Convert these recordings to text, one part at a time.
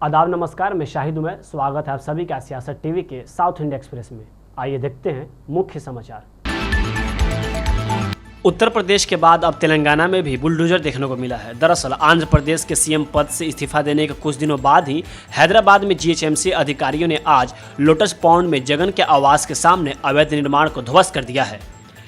आदाब नमस्कार, मैं शाहिद उमर। स्वागत है आप सभी का सियासत टीवी के साउथ इंडिया एक्सप्रेस में। आइए देखते हैं मुख्य समाचार। उत्तर प्रदेश के बाद अब तेलंगाना में भी बुलडोजर देखने को मिला है। दरअसल आंध्र प्रदेश के सीएम पद से इस्तीफा देने के कुछ दिनों बाद ही हैदराबाद में जीएचएमसी अधिकारियों ने आज लोटस पॉन्ड में जगन के आवास के सामने अवैध निर्माण को ध्वस्त कर दिया है।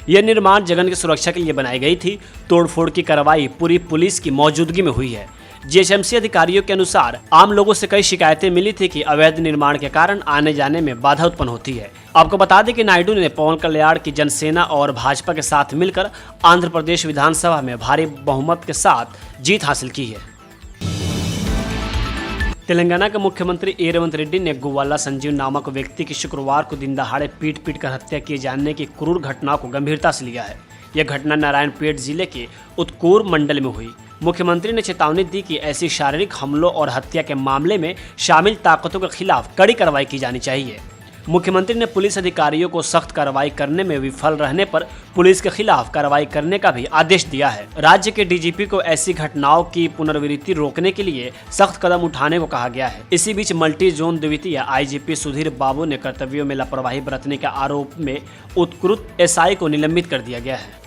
यह निर्माण जगन की सुरक्षा के लिए बनाई गई थी। तोड़फोड़ की कार्रवाई पूरी पुलिस की मौजूदगी में हुई है। जीएचएमसी अधिकारियों के अनुसार आम लोगों से कई शिकायतें मिली थी कि अवैध निर्माण के कारण आने जाने में बाधा उत्पन्न होती है। आपको बता दें कि नायडू ने पवन कल्याण की जनसेना और भाजपा के साथ मिलकर आंध्र प्रदेश विधानसभा में भारी बहुमत के साथ जीत हासिल की है। तेलंगाना के मुख्यमंत्री ए रेवंत रेड्डी ने गुवाला संजीव नामक व्यक्ति की शुक्रवार को दिन दहाड़े पीट कर हत्या किए जाने की क्रूर घटना को गंभीरता से लिया है। यह घटना नारायणपेट जिले के उत्कूर मंडल में हुई। मुख्यमंत्री ने चेतावनी दी कि ऐसी शारीरिक हमलों और हत्या के मामले में शामिल ताकतों के खिलाफ कड़ी कार्रवाई की जानी चाहिए। मुख्यमंत्री ने पुलिस अधिकारियों को सख्त कार्रवाई करने में विफल रहने पर पुलिस के खिलाफ कार्रवाई करने का भी आदेश दिया है। राज्य के डीजीपी को ऐसी घटनाओं की पुनरावृत्ति रोकने के लिए सख्त कदम उठाने को कहा गया है। इसी बीच मल्टी जोन द्वितीय आईजीपी सुधीर बाबू ने कर्तव्यों में लापरवाही बरतने के आरोप में उत्कृत एसआई को निलंबित कर दिया गया है।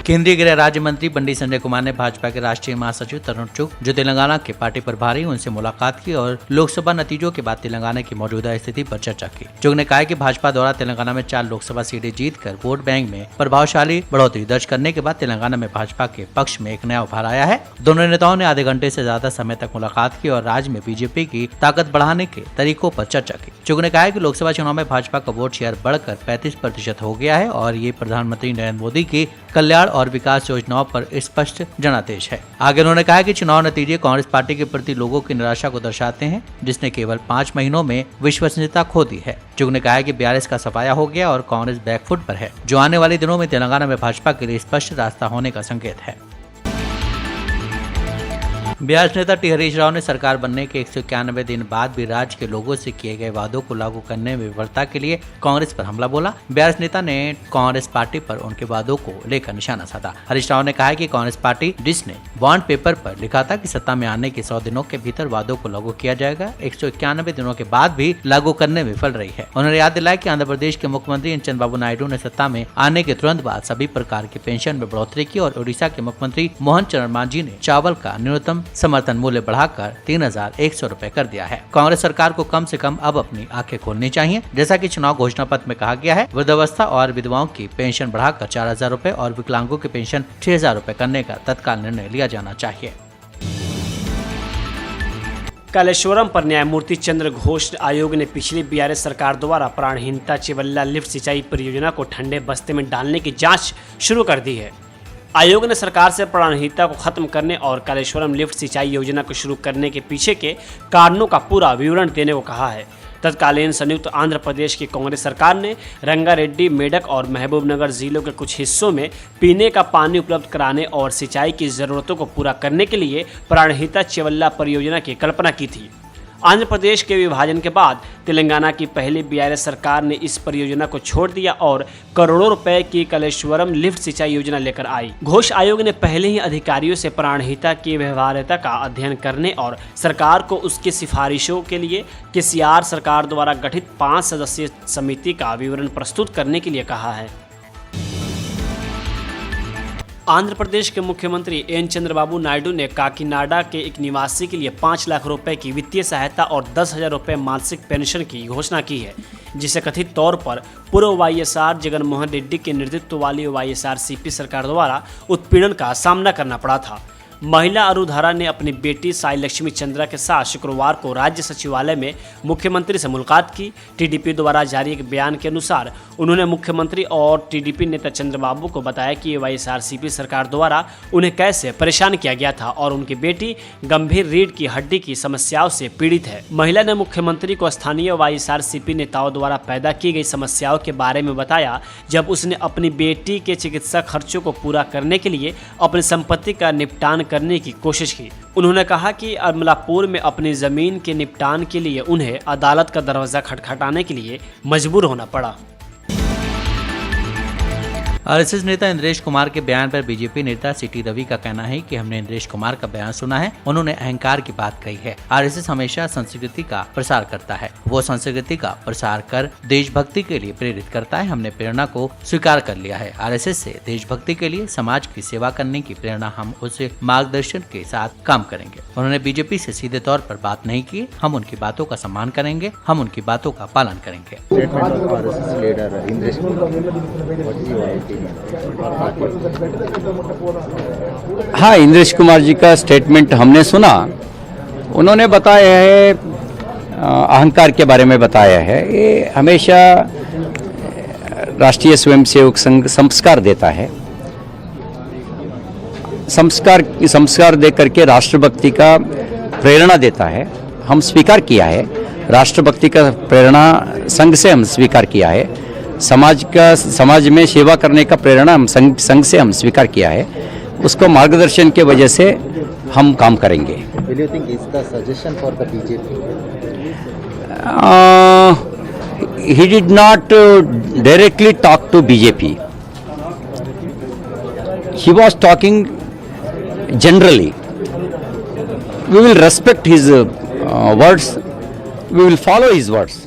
केंद्रीय गृह राज्य मंत्री बंडी संजय कुमार ने भाजपा के राष्ट्रीय महासचिव तरुण चुग, जो तेलंगाना के पार्टी प्रभारी, उनसे मुलाकात की और लोकसभा नतीजों के बाद तेलंगाना की मौजूदा स्थिति पर चर्चा की। चुग ने कहा कि भाजपा द्वारा तेलंगाना में 4 लोकसभा सीटें जीतकर वोट बैंक में प्रभावशाली बढ़ोतरी दर्ज करने के बाद तेलंगाना में भाजपा के पक्ष में एक नया उभार आया है। दोनों नेताओं ने आधे घंटे से ज्यादा समय तक मुलाकात की और राज्य में बीजेपी की ताकत बढ़ाने के तरीकों पर चर्चा की। चुग ने कहा कि लोकसभा चुनाव में भाजपा का वोट शेयर बढ़कर 35% हो गया है और ये प्रधानमंत्री नरेंद्र मोदी की कल्याण और विकास योजनाओं पर स्पष्ट जनादेश है। आगे उन्होंने कहा कि चुनाव नतीजे कांग्रेस पार्टी के प्रति लोगों की निराशा को दर्शाते हैं, जिसने केवल 5 महीनों में विश्वसनीयता खो दी है। चुग ने कहा कि BRS का सफाया हो गया और कांग्रेस बैकफुट पर है, जो आने वाले दिनों में तेलंगाना में भाजपा के लिए स्पष्ट रास्ता होने का संकेत है। BRS नेता टी हरीश राव ने सरकार बनने के 191 दिन बाद भी राज्य के लोगों से किए गए वादों को लागू करने में विफलता के लिए कांग्रेस पर हमला बोला। BRS नेता ने कांग्रेस पार्टी पर उनके वादों को लेकर निशाना साधा। हरीश राव ने कहा कि कांग्रेस पार्टी, जिसने बॉन्ड पेपर पर लिखा था कि सत्ता में आने के 100 दिनों के भीतर वादों को लागू किया जाएगा, 191 दिनों के बाद भी लागू करने में विफल रही है। उन्होंने याद दिलाया कि आंध्र प्रदेश के मुख्यमंत्री चंद्रबाबू नायडू ने सत्ता में आने के तुरंत बाद सभी प्रकार की पेंशन में बढ़ोतरी की और उड़ीसा के मुख्यमंत्री मोहन चरण मांझी ने चावल का न्यूनतम समर्थन मूल्य बढ़ाकर 3100 रुपए कर दिया है। कांग्रेस सरकार को कम से कम अब अपनी आंखें खोलनी चाहिए। जैसा कि चुनाव घोषणा पत्र में कहा गया है, वृद्धावस्था और विधवाओं की पेंशन बढ़ाकर 4000 रुपए और विकलांगों की पेंशन 6000 रुपए करने का तत्काल निर्णय लिया जाना चाहिए। कालेश्वरम पर न्यायमूर्ति चंद्र घोष आयोग ने पिछली BRS सरकार द्वारा प्राणहीनता चेवल्ला लिफ्ट सिंचाई परियोजना को ठंडे बस्ते में डालने की जांच शुरू कर दी है। आयोग ने सरकार से प्राणहीनता को खत्म करने और कालेश्वरम लिफ्ट सिंचाई योजना को शुरू करने के पीछे के कारणों का पूरा विवरण देने को कहा है। तत्कालीन संयुक्त आंध्र प्रदेश की कांग्रेस सरकार ने रंगारेड्डी, मेडक और महबूबनगर जिलों के कुछ हिस्सों में पीने का पानी उपलब्ध कराने और सिंचाई की जरूरतों को पूरा करने के लिए प्राणहीनता चेवल्ला परियोजना की कल्पना की थी। आंध्र प्रदेश के विभाजन के बाद तेलंगाना की पहली BRS सरकार ने इस परियोजना को छोड़ दिया और करोड़ों रुपए की कालेश्वरम लिफ्ट सिंचाई योजना लेकर आई। घोष आयोग ने पहले ही अधिकारियों से प्राणहीनता की व्यवहार्यता का अध्ययन करने और सरकार को उसकी सिफारिशों के लिए KCR सरकार द्वारा गठित 5 सदस्यीय समिति का विवरण प्रस्तुत करने के लिए कहा है। आंध्र प्रदेश के मुख्यमंत्री एन चंद्रबाबू नायडू ने काकीनाडा के एक निवासी के लिए 5 लाख रुपए की वित्तीय सहायता और 10,000 रुपए मासिक पेंशन की घोषणा की है, जिसे कथित तौर पर पूर्व YSR जगनमोहन रेड्डी के नेतृत्व वाली YSRCP सरकार द्वारा उत्पीड़न का सामना करना पड़ा था। महिला अरुधारा ने अपनी बेटी साई लक्ष्मी चंद्रा के साथ शुक्रवार को राज्य सचिवालय में मुख्यमंत्री से मुलाकात की। TDP द्वारा जारी एक बयान के अनुसार उन्होंने मुख्यमंत्री और TDP नेता चंद्रबाबू को बताया कि YSRCP सरकार द्वारा उन्हें कैसे परेशान किया गया था और उनकी बेटी गंभीर रीढ़ की हड्डी की समस्याओं से पीड़ित है। महिला ने मुख्यमंत्री को स्थानीय YSRCP नेताओं द्वारा पैदा की गई समस्याओं के बारे में बताया, जब उसने अपनी बेटी के चिकित्सा खर्चों को पूरा करने के लिए अपनी संपत्ति का निपटान करने की कोशिश की। उन्होंने कहा कि अमलापुर में अपनी जमीन के निपटान के लिए उन्हें अदालत का दरवाजा खटखटाने के लिए मजबूर होना पड़ा। आरएसएस नेता इंद्रेश कुमार के बयान पर बीजेपी नेता सीटी रवि का कहना है कि हमने इंद्रेश कुमार का बयान सुना है, उन्होंने अहंकार की बात कही है। आरएसएस हमेशा संस्कृति का प्रसार करता है, वो संस्कृति का प्रसार कर देशभक्ति के लिए प्रेरित करता है। हमने प्रेरणा को स्वीकार कर लिया है। आरएसएस से देशभक्ति के लिए, समाज की सेवा करने की प्रेरणा, हम उस मार्गदर्शन के साथ काम करेंगे। उन्होंने बीजेपी से सीधे तौर पर बात नहीं की। हम उनकी बातों का सम्मान करेंगे, हम उनकी बातों का पालन करेंगे। हाँ, इंद्रेश कुमार जी का स्टेटमेंट हमने सुना। उन्होंने बताया है, अहंकार के बारे में बताया है। ये हमेशा राष्ट्रीय स्वयंसेवक संघ संस्कार देता है। संस्कार दे करके राष्ट्रभक्ति का प्रेरणा देता है। हम स्वीकार किया है, राष्ट्रभक्ति का प्रेरणा संघ से हम स्वीकार किया है। समाज में सेवा करने का प्रेरणा हम संघ से हम स्वीकार किया है। उसको मार्गदर्शन के वजह से हम काम करेंगे। Will you think is the suggestion for the BJP? He did not directly talk to BJP. He was talking generally. We will respect his words. We will follow his words.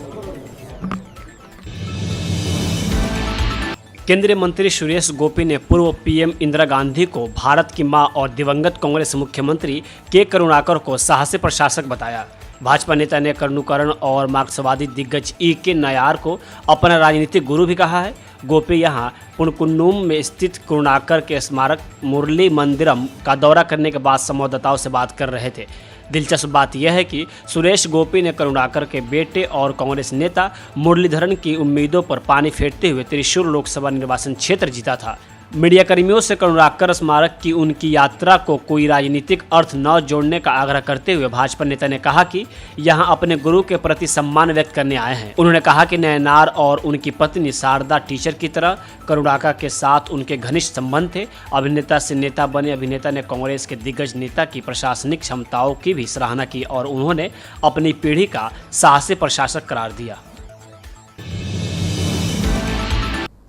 केंद्रीय मंत्री सुरेश गोपी ने पूर्व पीएम इंदिरा गांधी को भारत की मां और दिवंगत कांग्रेस मुख्यमंत्री के करुणाकर को साहसी प्रशासक बताया। भाजपा नेता ने करुणाकरण और मार्क्सवादी दिग्गज के नायर को अपना राजनीतिक गुरु भी कहा है। गोपी यहां पुणकुन्नुम में स्थित करुणाकर के स्मारक मुरली मंदिरम का दौरा करने के बाद संवाददाताओं से बात कर रहे थे। दिलचस्प बात यह है कि सुरेश गोपी ने करुणाकर के बेटे और कांग्रेस नेता मुरलीधरन की उम्मीदों पर पानी फेरते हुए त्रिशूर लोकसभा निर्वाचन क्षेत्र जीता था। मीडिया कर्मियों से करुणाकर स्मारक की उनकी यात्रा को कोई राजनीतिक अर्थ न जोड़ने का आग्रह करते हुए भाजपा नेता ने कहा कि यहां अपने गुरु के प्रति सम्मान व्यक्त करने आए हैं। उन्होंने कहा कि नायर और उनकी पत्नी शारदा टीचर की तरह करुणाकर के साथ उनके घनिष्ठ संबंध थे। अभिनेता से नेता बने अभिनेता ने कांग्रेस के दिग्गज नेता की प्रशासनिक क्षमताओं की भी सराहना की और उन्होंने अपनी पीढ़ी का साहसी प्रशासक करार दिया।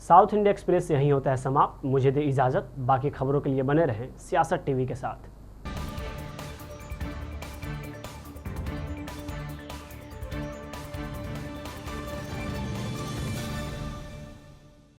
साउथ इंडिया एक्सप्रेस यहीं होता है समाप्त। मुझे दे इजाज़त। बाकी खबरों के लिए बने रहें सियासत टीवी के साथ।